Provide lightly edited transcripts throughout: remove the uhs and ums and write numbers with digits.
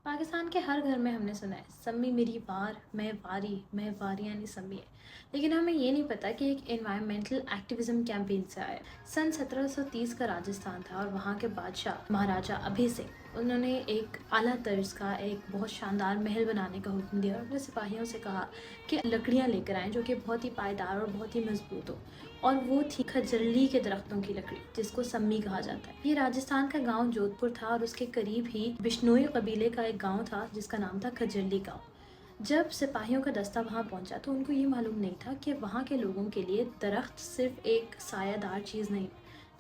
پاکستان کے ہر گھر میں ہم نے سنا ہے سمی میری وار میں واری یعنی سمی ہے، لیکن ہمیں یہ نہیں پتا کہ ایک انوائرمنٹل ایکٹیویزم کیمپین سے آیا ہے۔ سن 1730 کا راجستھان تھا اور وہاں کے بادشاہ مہاراجا ابھی سنگھ انہوں نے ایک اعلیٰ طرز کا ایک بہت شاندار محل بنانے کا حکم دیا اور اپنے سپاہیوں سے کہا کہ لکڑیاں لے کر آئیں جو کہ بہت ہی پائیدار اور بہت ہی مضبوط ہو، اور وہ تھی کھجرلی کے درختوں کی لکڑی جس کو سمی کہا جاتا ہے۔ یہ راجستھان کا گاؤں جودھ پور تھا اور اس کے قریب ہی بشنوئی قبیلے کا ایک گاؤں تھا جس کا نام تھا کھجرلی گاؤں۔ جب سپاہیوں کا دستہ وہاں پہنچا تو ان کو یہ معلوم نہیں تھا کہ وہاں کے لوگوں کے لیے درخت صرف ایک سایہ دار چیز نہیں،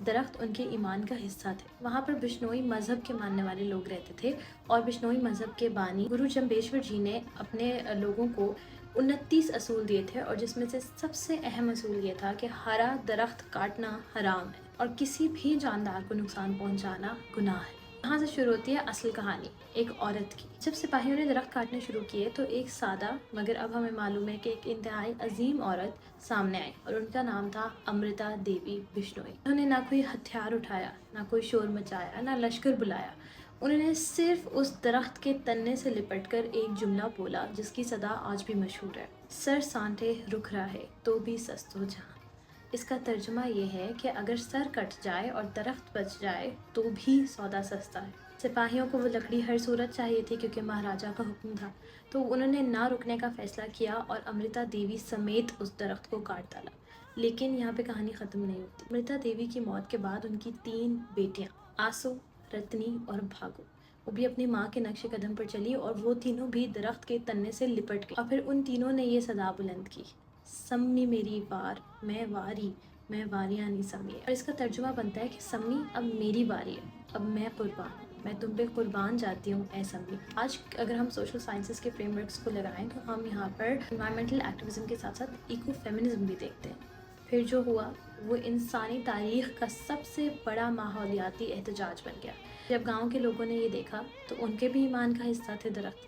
درخت ان کے ایمان کا حصہ تھے۔ وہاں پر بشنوئی مذہب کے ماننے والے لوگ رہتے تھے اور بشنوئی مذہب کے بانی گرو جمبیشور جی نے اپنے لوگوں کو 29 اصول دیے تھے، اور جس میں سے سب سے اہم اصول یہ تھا کہ ہرا درخت کاٹنا حرام ہے اور کسی بھی جاندار کو نقصان پہنچانا گناہ ہے۔ یہاں سے شروع ہوتی ہے اصل کہانی ایک عورت کی۔ جب سپاہیوں نے درخت کاٹنے شروع کیے تو ایک سادہ مگر اب ہمیں معلوم ہے کہ ایک انتہائی عظیم عورت سامنے آئی اور ان کا نام تھا امرتا دیوی بشنوئی۔ انہوں نے نہ کوئی ہتھیار اٹھایا، نہ کوئی شور مچایا، نہ لشکر بلایا، انہوں نے صرف اس درخت کے تنے سے لپٹ کر ایک جملہ بولا جس کی صدا آج بھی مشہور ہے، سر سانٹے رکھ رہے تو بھی سستو جہاں۔ اس کا ترجمہ یہ ہے کہ اگر سر کٹ جائے اور درخت بچ جائے تو بھی سودا سستا ہے۔ سپاہیوں کو وہ لکڑی ہر صورت چاہیے تھی کیونکہ مہاراجا کا حکم تھا، تو انہوں نے نہ رکنے کا فیصلہ کیا اور امرتا دیوی سمیت اس درخت کو کاٹ ڈالا۔ لیکن یہاں پہ کہانی ختم نہیں ہوتی۔ امرتا دیوی کی موت کے بعد ان کی 3 بیٹیاں آسو، رتنی اور بھاگو وہ بھی اپنی ماں کے نقش قدم پر چلی اور وہ تینوں بھی درخت کے تنے سے لپٹ گئی، اور پھر ان تینوں نے یہ صدا بلند کی، سمی میری وار میں واریانی سمی ہے۔ اور اس کا ترجمہ بنتا ہے کہ سمی اب میری باری ہے، اب میں قربان ہوں، میں تم پہ قربان جاتی ہوں اے سمی۔ آج اگر ہم سوشل سائنسز کے فریم ورکس کو لگائیں تو ہم یہاں پر انوائرمنٹل ایکٹیویزم کے ساتھ ساتھ ایکو فیمنزم بھی دیکھتے ہیں۔ پھر جو ہوا وہ انسانی تاریخ کا سب سے بڑا ماحولیاتی احتجاج بن گیا۔ جب گاؤں کے لوگوں نے یہ دیکھا تو ان کے بھی ایمان کا حصہ تھے درخت،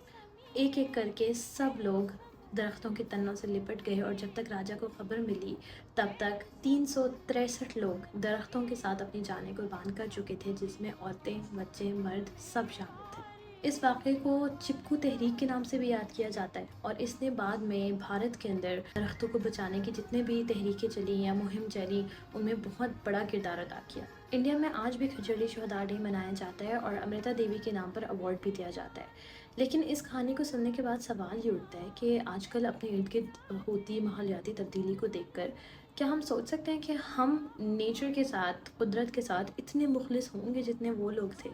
ایک ایک کر کے سب لوگ درختوں کے تنوں سے لپٹ گئے، اور جب تک راجا کو خبر ملی تب تک 363 لوگ درختوں کے ساتھ اپنی جانیں قربان کر چکے تھے، جس میں عورتیں، بچے، مرد سب شامل تھے۔ اس واقعے کو چپکو تحریک کے نام سے بھی یاد کیا جاتا ہے، اور اس نے بعد میں بھارت کے اندر درختوں کو بچانے کی جتنے بھی تحریکیں چلی یا مہم چلی ان میں بہت بڑا کردار ادا کیا۔ انڈیا میں آج بھی کھجرلی شہداء ڈے منایا جاتا ہے اور امرتا دیوی کے نام پر ایوارڈ بھی دیا جاتا ہے۔ لیکن اس کہانی کو سننے کے بعد سوال یہ اٹھتا ہے کہ آج کل اپنے ارد گرد ہوتی ماحولیاتی تبدیلی کو دیکھ کر کیا ہم سوچ سکتے ہیں کہ ہم نیچر کے ساتھ، قدرت کے ساتھ اتنے مخلص ہوں گے جتنے وہ لوگ تھے؟